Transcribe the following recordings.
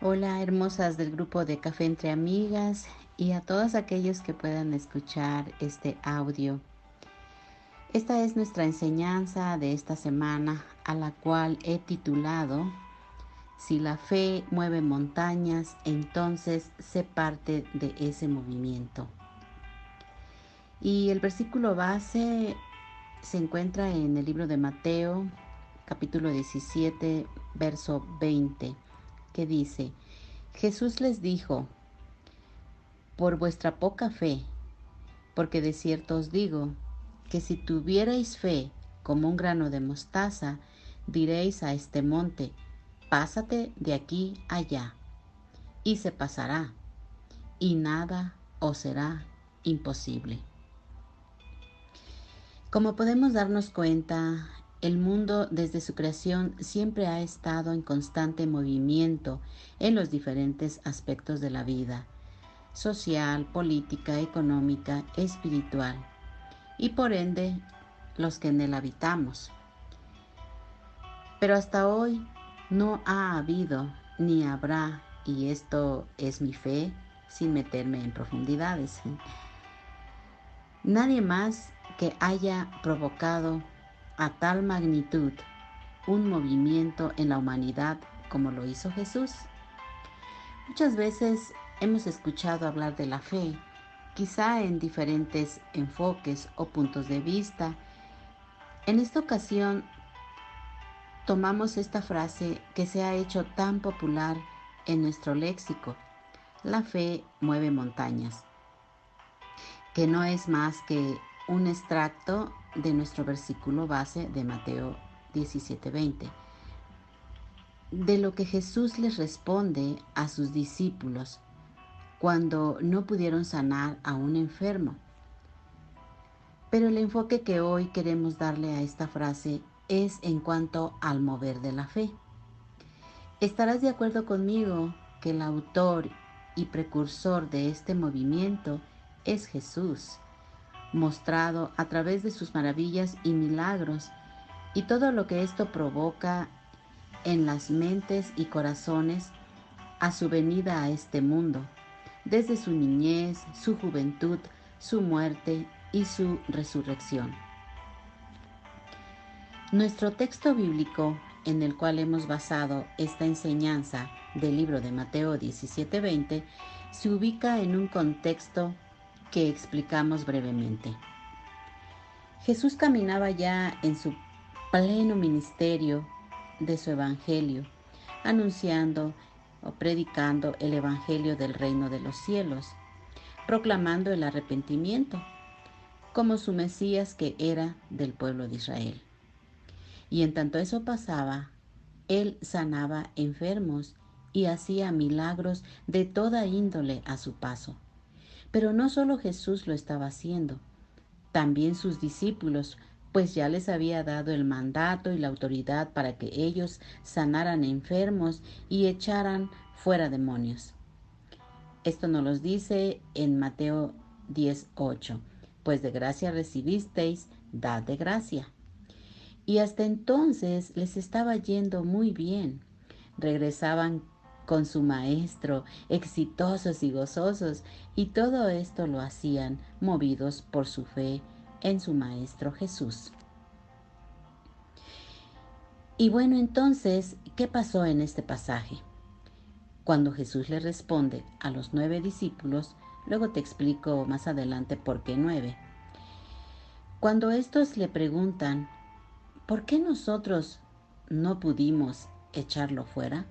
Hola, hermosas del grupo de Café entre Amigas y a todos aquellos que puedan escuchar este audio. Esta es nuestra enseñanza de esta semana, a la cual he titulado Si la fe mueve montañas, entonces sé parte de ese movimiento. Y el versículo base se encuentra en el libro de Mateo, capítulo 17, verso 20, que dice: Jesús les dijo: por vuestra poca fe, porque de cierto os digo, que si tuvierais fe como un grano de mostaza, diréis a este monte: pásate de aquí allá, y se pasará, y nada os será imposible. Como podemos darnos cuenta, el mundo desde su creación siempre ha estado en constante movimiento en los diferentes aspectos de la vida: social, política, económica, espiritual, y por ende los que en él habitamos. Pero hasta hoy no ha habido ni habrá, y esto es mi fe sin meterme en profundidades, nadie más que haya provocado a tal magnitud un movimiento en la humanidad como lo hizo Jesús. Muchas veces hemos escuchado hablar de la fe, quizá en diferentes enfoques o puntos de vista. En esta ocasión tomamos esta frase que se ha hecho tan popular en nuestro léxico: la fe mueve montañas, que no es más que un extracto de nuestro versículo base de Mateo 17:20, de lo que Jesús les responde a sus discípulos cuando no pudieron sanar a un enfermo. Pero el enfoque que hoy queremos darle a esta frase es en cuanto al mover de la fe. Estarás de acuerdo conmigo que el autor y precursor de este movimiento es Jesús, mostrado a través de sus maravillas y milagros y todo lo que esto provoca en las mentes y corazones a su venida a este mundo, desde su niñez, su juventud, su muerte y su resurrección. Nuestro texto bíblico en el cual hemos basado esta enseñanza del libro de Mateo 17:20 se ubica en un contexto que explicamos brevemente. Jesús caminaba ya en su pleno ministerio de su evangelio, anunciando o predicando el evangelio del reino de los cielos, proclamando el arrepentimiento como su Mesías que era del pueblo de Israel. Y en tanto eso pasaba, él sanaba enfermos y hacía milagros de toda índole a su paso. Pero no solo Jesús lo estaba haciendo, también sus discípulos, pues ya les había dado el mandato y la autoridad para que ellos sanaran enfermos y echaran fuera demonios. Esto nos lo dice en Mateo 10:8, pues de gracia recibisteis, dad de gracia. Y hasta entonces les estaba yendo muy bien. Regresaban con su maestro, exitosos y gozosos, y todo esto lo hacían movidos por su fe en su maestro Jesús. Y bueno, entonces, ¿qué pasó en este pasaje? Cuando Jesús le responde a los 9 discípulos, luego te explico más adelante por qué 9. Cuando estos le preguntan: ¿por qué nosotros no pudimos echarlo fuera?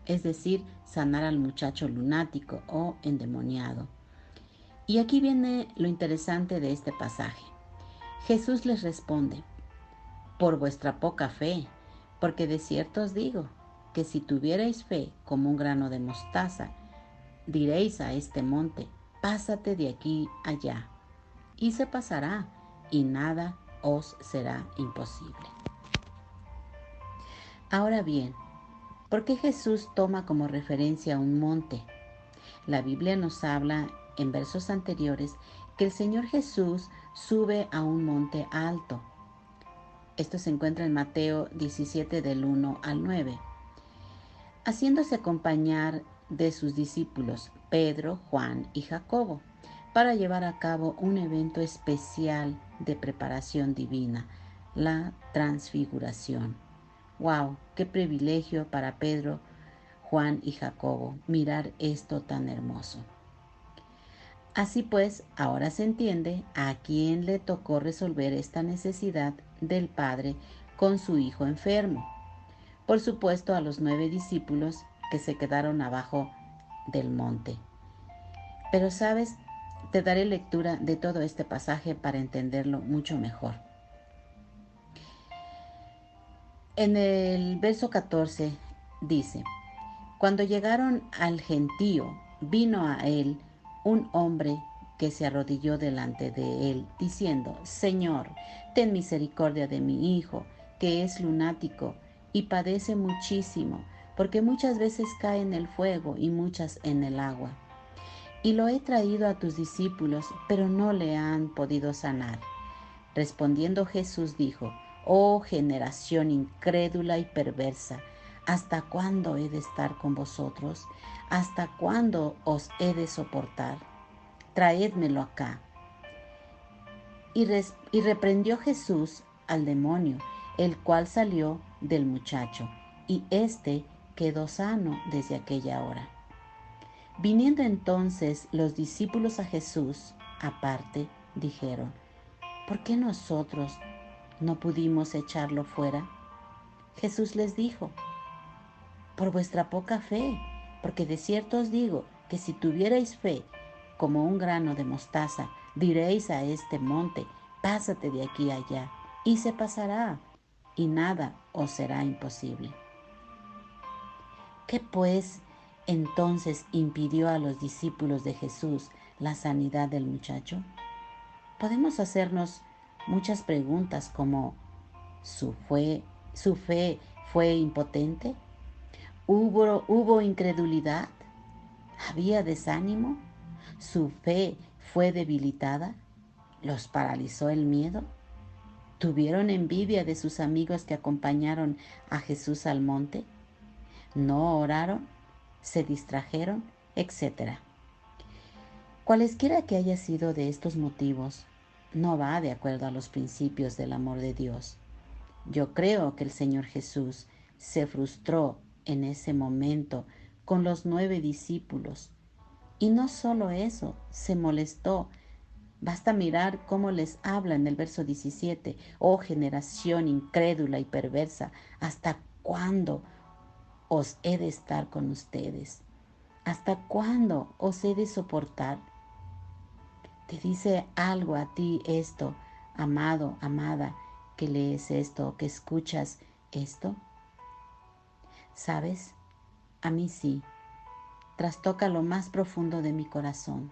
Es decir, sanar al muchacho lunático o endemoniado. Y aquí viene lo interesante de este pasaje. Jesús les responde: por vuestra poca fe, porque de cierto os digo, que si tuvierais fe como un grano de mostaza, diréis a este monte: pásate de aquí allá, y se pasará, y nada os será imposible. Ahora bien, ¿por qué Jesús toma como referencia un monte? La Biblia nos habla en versos anteriores que el Señor Jesús sube a un monte alto. Esto se encuentra en Mateo 17 del 1 al 9, haciéndose acompañar de sus discípulos, Pedro, Juan y Jacobo, para llevar a cabo un evento especial de preparación divina, la transfiguración. ¡Wow! ¡Qué privilegio para Pedro, Juan y Jacobo mirar esto tan hermoso! Así pues, ahora se entiende a quién le tocó resolver esta necesidad del Padre con su hijo enfermo. Por supuesto, a los 9 discípulos que se quedaron abajo del monte. Pero sabes, te daré lectura de todo este pasaje para entenderlo mucho mejor. En el verso 14 dice: Cuando llegaron al gentío, vino a él un hombre que se arrodilló delante de él, diciendo: Señor, ten misericordia de mi hijo, que es lunático y padece muchísimo, porque muchas veces cae en el fuego y muchas en el agua. Y lo he traído a tus discípulos, pero no le han podido sanar. Respondiendo Jesús dijo: Oh generación incrédula y perversa, ¿hasta cuándo he de estar con vosotros? ¿Hasta cuándo os he de soportar? Traédmelo acá. Y reprendió Jesús al demonio, el cual salió del muchacho, y éste quedó sano desde aquella hora. Viniendo entonces los discípulos a Jesús aparte, dijeron: ¿Por qué nosotros no pudimos echarlo fuera? Jesús les dijo: Por vuestra poca fe, porque de cierto os digo que si tuvierais fe como un grano de mostaza, diréis a este monte: pásate de aquí a allá, y se pasará, y nada os será imposible. ¿Qué pues entonces impidió a los discípulos de Jesús la sanidad del muchacho? Podemos hacernos muchas preguntas como: ¿su fe fue impotente? ¿Hubo incredulidad? ¿Había desánimo? ¿Su fe fue debilitada? ¿Los paralizó el miedo? ¿Tuvieron envidia de sus amigos que acompañaron a Jesús al monte? ¿No oraron? ¿Se distrajeron? Etcétera. Cualesquiera que haya sido de estos motivos, no va de acuerdo a los principios del amor de Dios. Yo creo que el Señor Jesús se frustró en ese momento con los 9 discípulos. Y no solo eso, se molestó. Basta mirar cómo les habla en el verso 17. Oh generación incrédula y perversa, ¿hasta cuándo os he de estar con ustedes? ¿Hasta cuándo os he de soportar? ¿Te dice algo a ti esto, amado, amada, que lees esto, que escuchas esto? ¿Sabes? A mí sí. Trastoca lo más profundo de mi corazón.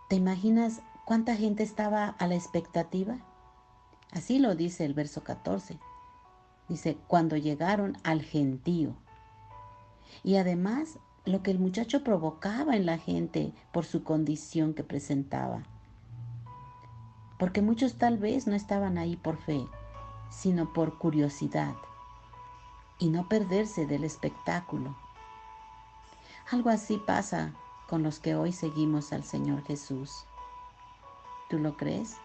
¿Te imaginas cuánta gente estaba a la expectativa? Así lo dice el verso 14. Dice: cuando llegaron al gentío. Y además, lo que el muchacho provocaba en la gente por su condición que presentaba. Porque muchos tal vez no estaban ahí por fe, sino por curiosidad y no perderse del espectáculo. Algo así pasa con los que hoy seguimos al Señor Jesús. ¿Tú lo crees?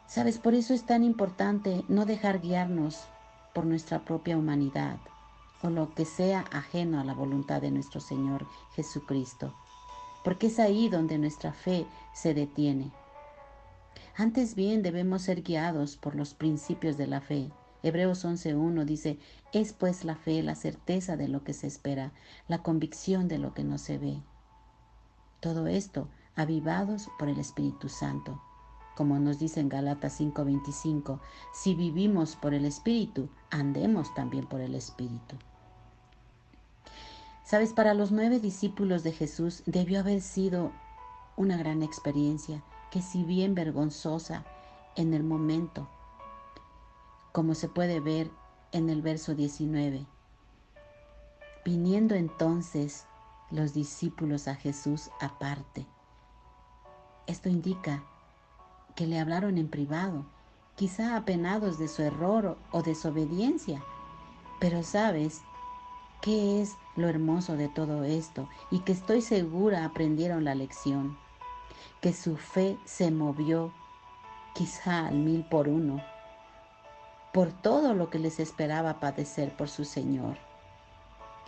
Sabes, por eso es tan importante no dejar guiarnos por nuestra propia humanidad o lo que sea ajeno a la voluntad de nuestro Señor Jesucristo, porque es ahí donde nuestra fe se detiene. Antes bien debemos ser guiados por los principios de la fe. Hebreos 11:1 dice: es pues la fe la certeza de lo que se espera, la convicción de lo que no se ve. Todo esto avivados por el Espíritu Santo. Como nos dice en Gálatas 5:25, si vivimos por el Espíritu, andemos también por el Espíritu. Sabes, para los 9 discípulos de Jesús debió haber sido una gran experiencia, que si bien vergonzosa en el momento, como se puede ver en el verso 19. Viniendo entonces los discípulos a Jesús aparte. Esto indica que le hablaron en privado, quizá apenados de su error o desobediencia. Pero sabes, ¿Qué es lo hermoso de todo esto? Y que estoy segura aprendieron la lección, que su fe se movió quizá al 1000 por 1 por todo lo que les esperaba padecer por su Señor.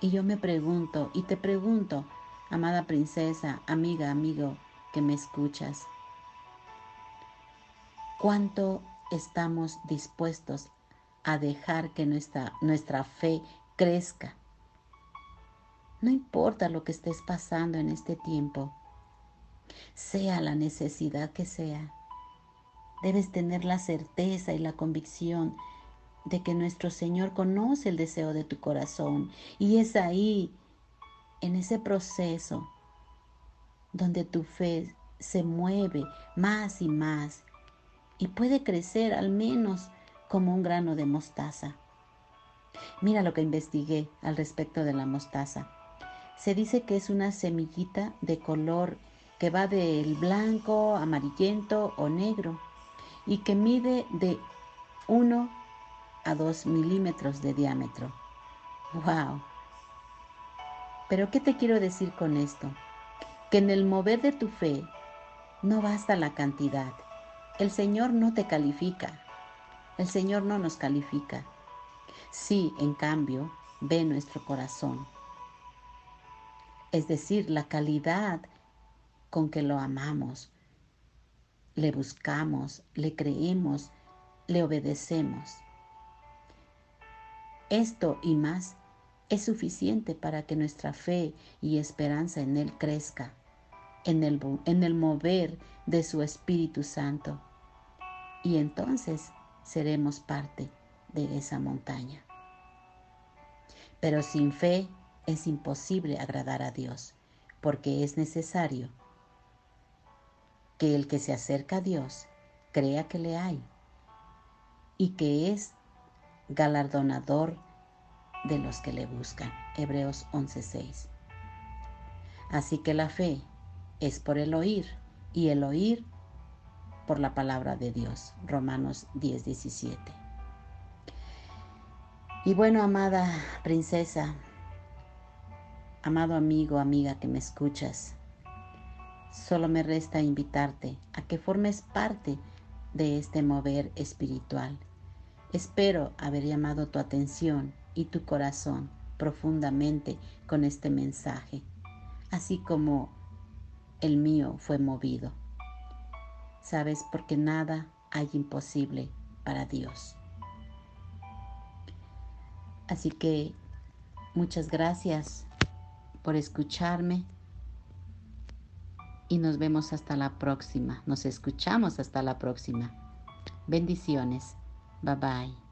Y yo me pregunto y te pregunto, amada princesa, amiga, amigo, que me escuchas, ¿cuánto estamos dispuestos a dejar que nuestra fe crezca? No importa lo que estés pasando en este tiempo, sea la necesidad que sea, debes tener la certeza y la convicción de que nuestro Señor conoce el deseo de tu corazón. Y es ahí, en ese proceso, donde tu fe se mueve más y más y puede crecer al menos como un grano de mostaza. Mira lo que investigué al respecto de la mostaza. Se dice que es una semillita de color que va del blanco, amarillento o negro y que mide de 1 a 2 milímetros de diámetro. ¡Wow! Pero ¿qué te quiero decir con esto? Que en el mover de tu fe no basta la cantidad. El Señor no te califica. El Señor no nos califica. Sí, en cambio, ve nuestro corazón. Es decir, la calidad con que lo amamos, le buscamos, le creemos, le obedecemos. Esto y más es suficiente para que nuestra fe y esperanza en Él crezca, en el mover de su Espíritu Santo. Y entonces seremos parte de esa montaña. Pero sin fe es imposible agradar a Dios, porque es necesario que el que se acerca a Dios crea que le hay y que es galardonador de los que le buscan. Hebreos 11:6. Así que la fe es por el oír y el oír por la palabra de Dios. Romanos 10:17. Y bueno, amada princesa, amado amigo, amiga que me escuchas, solo me resta invitarte a que formes parte de este mover espiritual. Espero haber llamado tu atención y tu corazón profundamente con este mensaje, así como el mío fue movido. ¿Sabes? Porque nada hay imposible para Dios. Así que muchas gracias por escucharme y nos vemos hasta la próxima. Nos escuchamos hasta la próxima. Bendiciones. Bye bye.